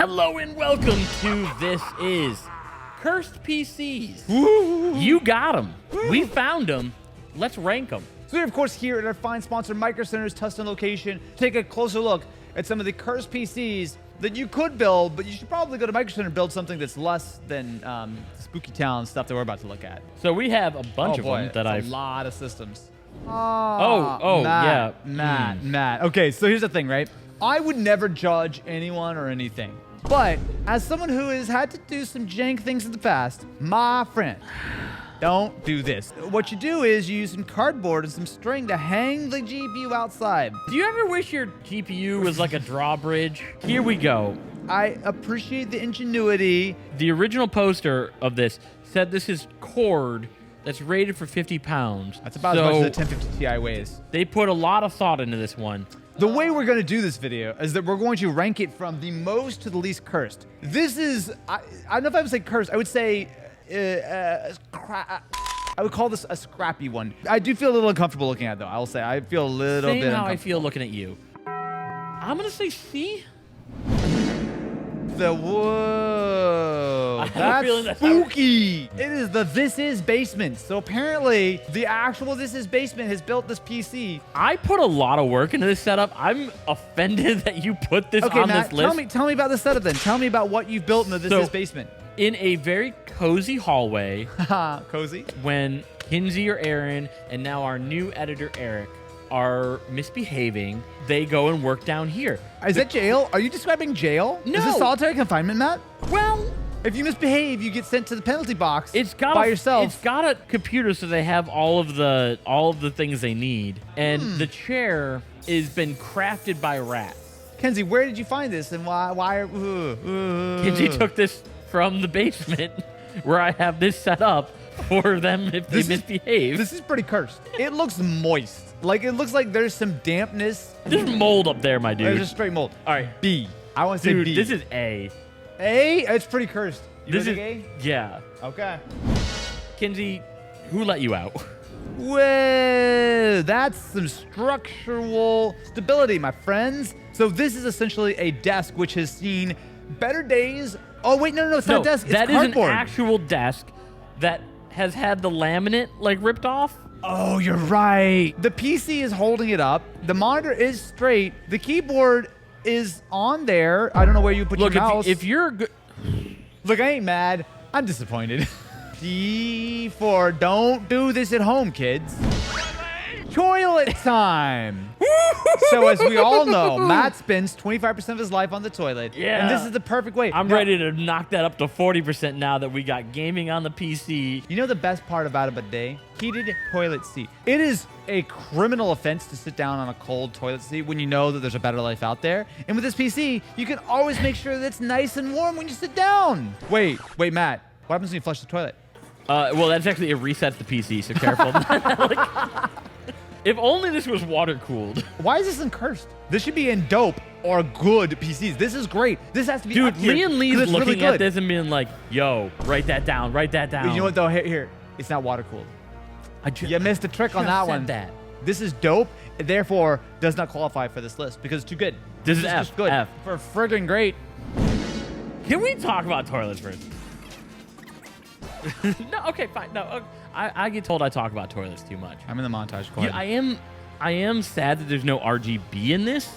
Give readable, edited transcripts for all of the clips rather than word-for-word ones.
Hello and welcome to This Is Cursed PCs. Woo. You got them. Woo. We found them. Let's rank them. So we're, of course, here at our fine sponsor, Micro Center's Tustin location, take a closer look at some of the cursed PCs that you could build, but you should probably go to Micro Center and build something that's less than Spooky Town stuff that we're about to look at. So we have a bunch of them that I've... a lot of systems. Yeah. Matt. Okay, so here's the thing, right? I would never judge anyone or anything. But as someone who has had to do some jank things in the past, my friend, don't do this. What you do is you use some cardboard and some string to hang the GPU outside. Do you ever wish your GPU was like a drawbridge? Here we go. I appreciate the ingenuity. The original poster of this said this is cord that's rated for 50 pounds. That's about as much as the 1050 Ti weighs. They put a lot of thought into this one. The way we're going to do this video is that we're going to rank it from the most to the least cursed. This is, I don't know if I would say cursed. I would say, I would call this a scrappy one. I do feel a little uncomfortable looking at it, though. I will say I feel a little bit uncomfortable. Same how I feel looking at you. I'm going to say C. Whoa, that's spooky. It is the This Is basement. So apparently the actual This Is basement has built this PC. I put a lot of work into this setup. I'm offended that you put this on Matt, this list. Tell me about the setup then. Tell me about what you've built in the This Is basement. In a very cozy hallway. Cozy? When Kinsey or Aaron and now our new editor Eric are misbehaving, they go and work down here. Is that jail? Are you describing jail? No. Is this solitary confinement, Matt? Well, if you misbehave, you get sent to the penalty box. It's got by yourself. It's got a computer, so they have all of the things they need, and the chair has been crafted by rats. Kinsey, where did you find this, and why? Kinsey took this from the basement, where I have this set up for them if they misbehave. This is pretty cursed. It looks moist. Like, it looks like there's some dampness. There's mold up there, my dude. There's just straight mold. All right. B. I want to say B. This is A. A? It's pretty cursed. This is A? Yeah. Okay. Kinsey, who let you out? Whoa, that's some structural stability, my friends. So this is essentially a desk which has seen better days. Oh, wait, no, it's not a desk. It's that cardboard. Is an actual desk that has had the laminate, like, ripped off. Oh, you're right. The PC is holding it up. The monitor is straight. The keyboard is on there. I don't know where you put your mouse. If you're good... Look, I ain't mad. I'm disappointed. D for don't do this at home, kids. Toilet time. So as we all know, Matt spends 25% of his life on the toilet. Yeah. And this is the perfect way. I'm ready to knock that up to 40% now that we got gaming on the PC. You know the best part about a bidet? Heated toilet seat. It is a criminal offense to sit down on a cold toilet seat when you know that there's a better life out there. And with this PC, you can always make sure that it's nice and warm when you sit down. Wait, Matt. What happens when you flush the toilet? Well, that's actually, it resets the PC, so careful. If only this was water-cooled. Why is this in cursed? This should be in dope or good PCs. This is great. This has to be Dude, Lee and Lee's looking really at this and being like, yo, write that down, write that down. You know what, though? Here. It's not water-cooled. You missed the trick on that one. This is dope, and therefore does not qualify for this list because it's too good. This is just good. F. For friggin' great. Can we talk about toilets first? No, okay, fine. No, I get told I talk about toilets too much. I'm in the montage. Yeah, I am sad that there's no RGB in this.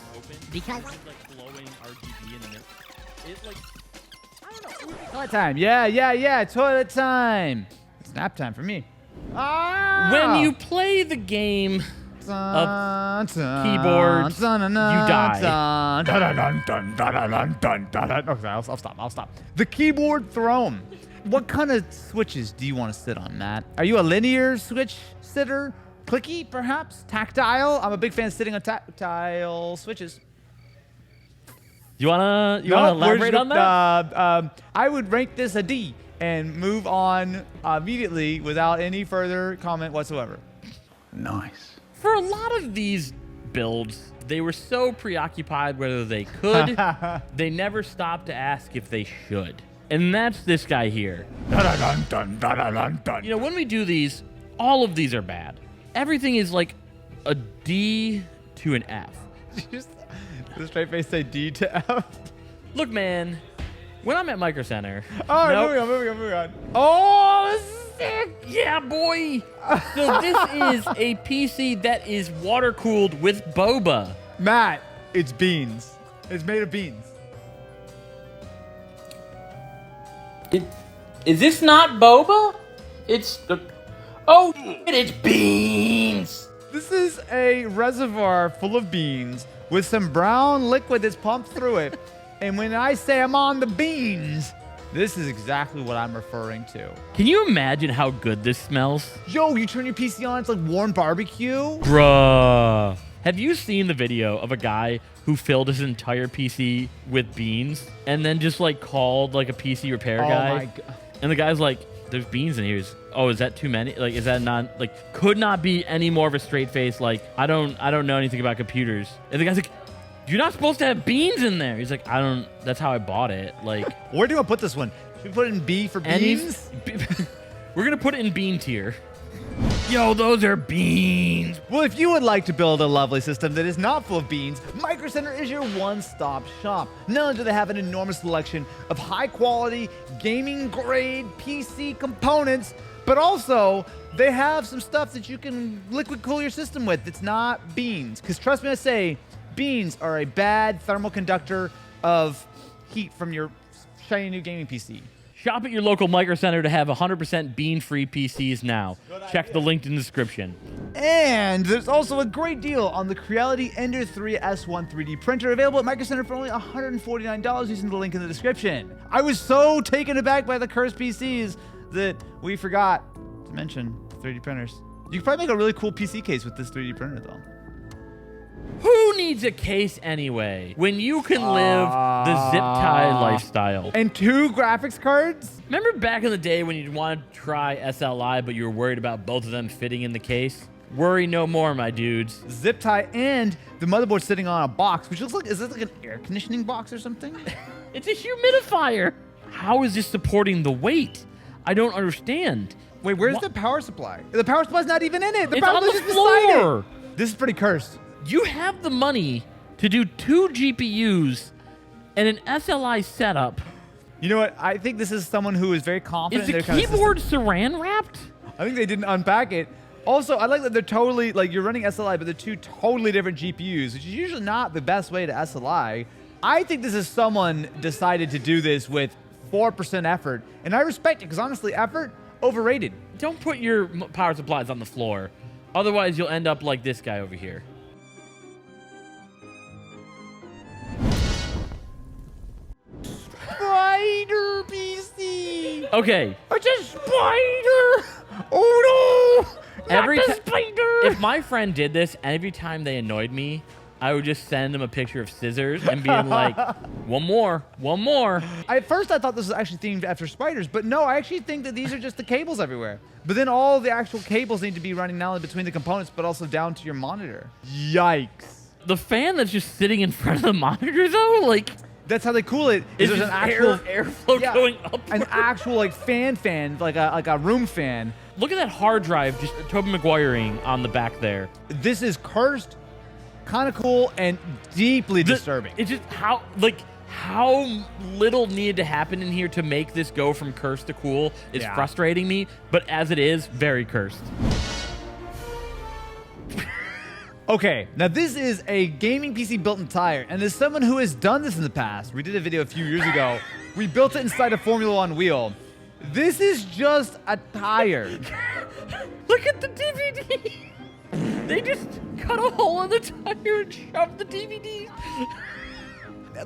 Because like glowing RGB in the middle. It's like, I don't know. Toilet time. Yeah. Toilet time. It's nap time for me. When you play the game of keyboards, you die. Okay, I'll stop. The keyboard throne. What kind of switches do you want to sit on, Matt? Are you a linear switch sitter? Clicky, perhaps? Tactile? I'm a big fan of sitting on tactile switches. You wanna elaborate on that? I would rank this a D and move on immediately without any further comment whatsoever. nice. For a lot of these builds, they were so preoccupied whether they could, they never stopped to ask if they should. And that's this guy here. You know, when we do these, all of these are bad. Everything is like a D to an F. Just the straight face say D to F. Look, man, When I'm at Micro Center. Oh, Nope. moving on. Oh, this is sick. Yeah, boy. So this is a PC that is water cooled with boba. Matt, it's beans. It's made of beans. Is this not boba? It's the. Oh, it's beans. This is a reservoir full of beans with some brown liquid that's pumped through it. And when I say I'm on the beans, this is exactly what I'm referring to. Can you imagine how good this smells? Yo, you turn your PC on, it's like warm barbecue. Bruh. Have you seen the video of a guy who filled his entire PC with beans and then just like called like a PC repair guy? Oh my God. And the guy's like, there's beans in here. Oh, is that too many? Like, is that not like, could not be any more of a straight face? Like, I don't know anything about computers. And the guy's like, you're not supposed to have beans in there. He's like, that's how I bought it. Like, Where do I put this one? Should we put it in B for beans? We're going to put it in bean tier. Yo, those are beans. Well, if you would like to build a lovely system that is not full of beans, Micro Center is your one-stop shop. Not only do they have an enormous selection of high-quality, gaming-grade PC components, but also they have some stuff that you can liquid cool your system with that's not beans. Because trust me, I say, beans are a bad thermal conductor of heat from your shiny new gaming PC. Shop at your local Micro Center to have 100% bean-free PCs now. Check the link in the description. And there's also a great deal on the Creality Ender 3 S1 3D printer available at Micro Center for only $149 using the link in the description. I was so taken aback by the cursed PCs that we forgot to mention 3D printers. You could probably make a really cool PC case with this 3D printer though. Who needs a case anyway when you can live the Ziptie lifestyle? And 2 graphics cards? Remember back in the day when you wanted to try SLI but you were worried about both of them fitting in the case? Worry no more, my dudes. Zip tie and the motherboard sitting on a box, which looks like, is this like an air conditioning box or something? It's a humidifier. How is this supporting the weight? I don't understand. Wait, where's the power supply? The power supply's not even in it. The It's power on the supply's just beside floor. it. This is pretty cursed. You have the money to do 2 GPUs and an SLI setup. You know what? I think this is someone who is very confident Is in the their kind of keyboard saran wrapped? system. I think they didn't unpack it. Also, I like that they're totally, like, you're running SLI, but they're 2 totally different GPUs, which is usually not the best way to SLI. I think this is someone decided to do this with 4% effort, and I respect it, because honestly, effort, overrated. Don't put your power supplies on the floor. Otherwise, you'll end up like this guy over here. Spider PC! Okay. It's a spider! Oh no! Every Not the ti- spider! If my friend did this, every time they annoyed me, I would just send them a picture of scissors and being like, one more. At first, I thought this was actually themed after spiders, but no, I actually think that these are just the cables everywhere. But then all the actual cables need to be running not only between the components, but also down to your monitor. Yikes. The fan that's just sitting in front of the monitor, though, like, That's how they cool it. is There's just an actual airflow yeah, going up. an actual like fan, like a room fan. Look at that hard drive just Tobey Maguireing on the back there. This is cursed, kind of cool, and deeply disturbing. It's just how little needed to happen in here to make this go from cursed to cool is Yeah. frustrating me, but as it is, very cursed. Okay, now this is a gaming PC built in tire, and as someone who has done this in the past, we did a video a few years ago, we built it inside a Formula One wheel. This is just a tire. Look at the DVD. They just cut a hole in the tire and shoved the DVD.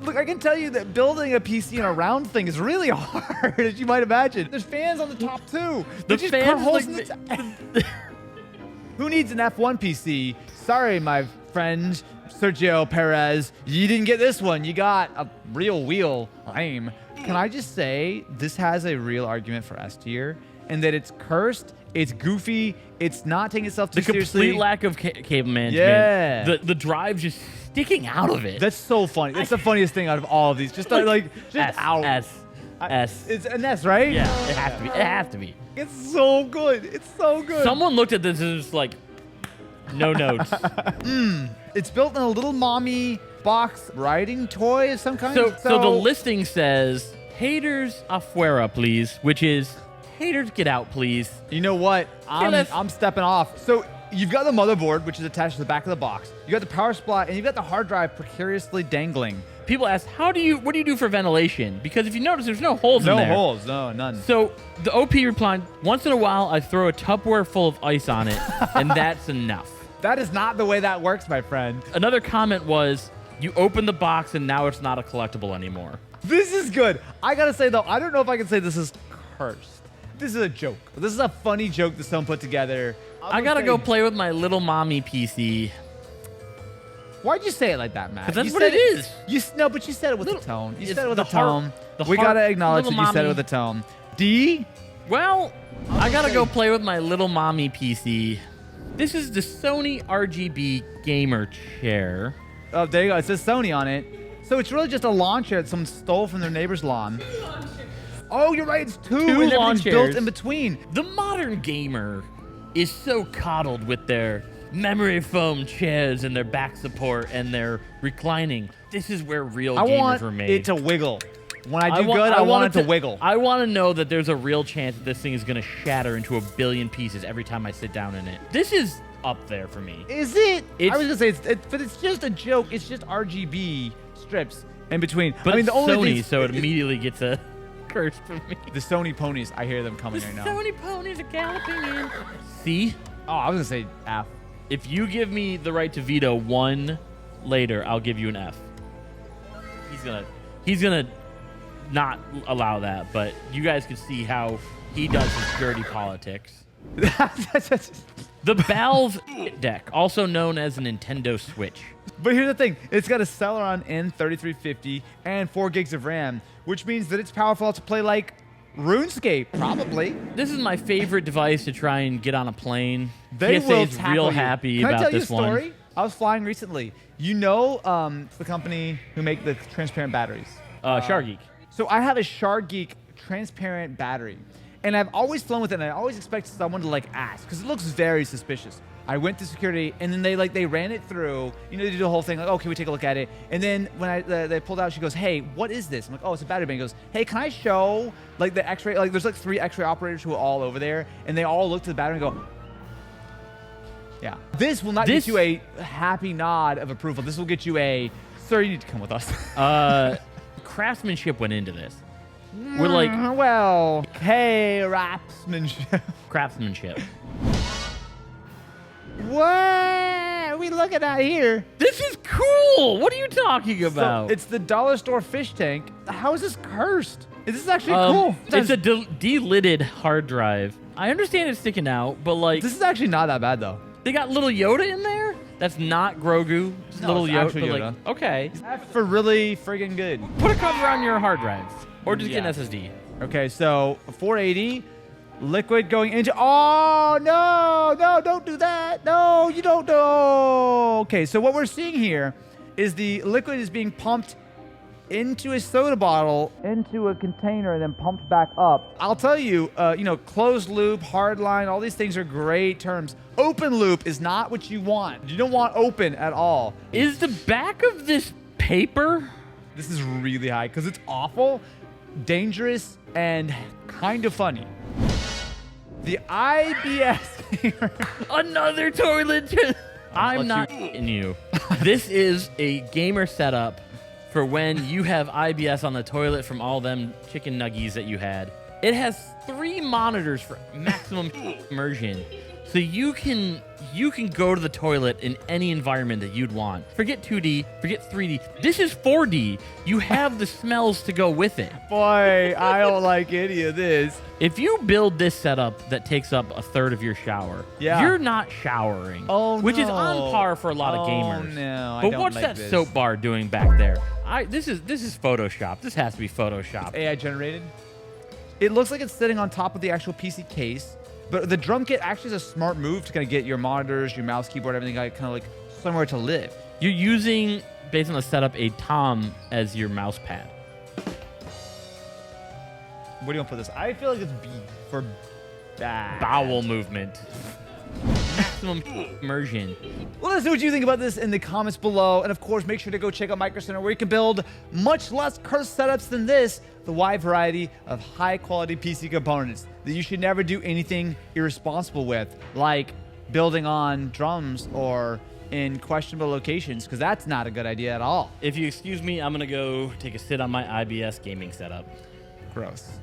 Look, I can tell you that building a PC in a round thing is really hard, as you might imagine. There's fans on the top too. They just cut fans, holes like, in the Who needs an F1 PC? Sorry, my friend Sergio Perez. You didn't get this one. You got a real wheel. Lame. Can I just say, this has a real argument for S tier, and that it's cursed, it's goofy, it's not taking itself too The seriously. complete lack of cable management. Yeah. The drive just sticking out of it. That's so funny. That's the funniest thing out of all of these. Just just S, out. S. It's an S, right? Yeah, it has to be. It has to be. It's so good. It's so good. Someone looked at this and was like, no notes. It's built in a little mommy box riding toy of some kind. So the listing says haters afuera, please, which is haters get out, please. You know what? let's- I'm stepping off. So you've got the motherboard, which is attached to the back of the box. You got the power supply, and you've got the hard drive precariously dangling. People ask, what do you do for ventilation? Because if you notice, there's no holes in there. No holes, no, none. So the OP replied, once in a while, I throw a Tupperware full of ice on it, and that's enough. That is not the way that works, my friend. Another comment was, you open the box and now it's not a collectible anymore. This is good. I gotta say though, I don't know if I can say this is cursed. This is a joke. This is a funny joke that someone put together. I gotta go play with my little mommy PC. Why'd you say it like that, Matt? 'Cause that's You what said it is. No, but you said it with Little- a tone. You it's said it with the a tone. heart- We heart- gotta acknowledge that little you said it mommy. with a tone. D? Well, I gotta go play with my little mommy PC. This is the Sony RGB gamer chair. Oh, there you go. It says Sony on it. So it's really just a lawn chair that someone stole from their neighbor's lawn. Oh, you're right. It's two Two and lawn everything's built chairs. in between. The modern gamer is so coddled with their memory foam chairs and their back support and their reclining. This is where real I gamers want were made. it to wiggle. When I do good, I want it to wiggle. I want to know that there's a real chance that this thing is going to shatter into a billion pieces every time I sit down in it. This is up there for me. Is it? It's- I was gonna say, but it's just a joke. It's just RGB strips in between. But I mean, it's the only Sony, thing, so it immediately gets a curse from me. the Sony ponies. I hear them coming The right now. Sony ponies are galloping in. See? Oh, I was gonna say F. If you give me the right to veto one later, I'll give you an F. He's gonna not allow that, but you guys can see how he does his dirty politics. The Valve deck, also known as a Nintendo Switch. But here's the thing. It's got a Celeron N3350 and 4 gigs of RAM, which means that it's powerful enough to play like RuneScape, probably. This is my favorite device to try and get on a plane. They TSA will is tackle real you. happy Can I about tell you this a story? one. I was flying recently. You know the company who make the transparent batteries? Shargeek. So I have a Shargeek transparent battery, and I've always flown with it, and I always expect someone to like ask because it looks very suspicious. I went to security, and then they ran it through. You know, they do the whole thing like, oh, can we take a look at it? And then when they pulled out, she goes, hey, what is this? I'm like, oh, it's a battery bank. He goes, hey, can I show like the X-ray? Like, there's like 3 X-ray operators who are all over there, and they all look to the battery and go, yeah. This will not get you a happy nod of approval. This will get you a, sir, you need to come with us. Craftsmanship went into this. We're like, well, hey, rapsmanship. craftsmanship. What are we looking at here? This is cool. What are you talking So, about? it's the dollar store fish tank. How is this cursed? Is this actually cool? It's a delidded hard drive. I understand it's sticking out, but like, This is actually not that bad though. they got little Yoda in there. That's not Grogu. Just No, little it's Yoda. actual but, Yoda. like, okay, F for really friggin' good. put a cover on your hard drives, or just get Yeah. an SSD. Okay, so 480, liquid going into. Oh no, don't do that. No, you don't do. Okay, so what we're seeing here is the liquid is being pumped into a soda bottle, into a container, and then pumped back up. I'll tell you, closed loop, hard line, all these things are great terms. Open loop is not what you want. You don't want open at all. Is the back of this paper? This is really high because it's awful, dangerous, and kind of funny. The IBS. Another toilet. I'm not in you. This is a gamer setup for when you have IBS on the toilet from all them chicken nuggies that you had. It has 3 monitors for maximum immersion. So you can go to the toilet in any environment that you'd want. Forget 2D, forget 3D. This is 4D. You have the smells to go with it. Boy, I don't like any of this. If you build this setup that takes up a third of your shower, Yeah. you're not showering. Oh, which is no. on par for a lot of gamers. No, I But don't what's like that this. soap bar doing back there? This is Photoshop. This has to be Photoshop. AI generated. It looks like it's sitting on top of the actual PC case, but the drum kit actually is a smart move to kind of get your monitors, your mouse, keyboard, everything kind of like somewhere to live. You're using, based on the setup, a Tom as your mouse pad. Where do you want to put this? I feel like it's B for bad. Bowel movement. maximum immersion. Let us know what you think about this in the comments below. And of course, make sure to go check out Micro Center where you can build much less cursed setups than this, the wide variety of high quality PC components that you should never do anything irresponsible with, like building on drums or in questionable locations, because that's not a good idea at all. If you excuse me, I'm gonna go take a sit on my IBS gaming setup. Gross.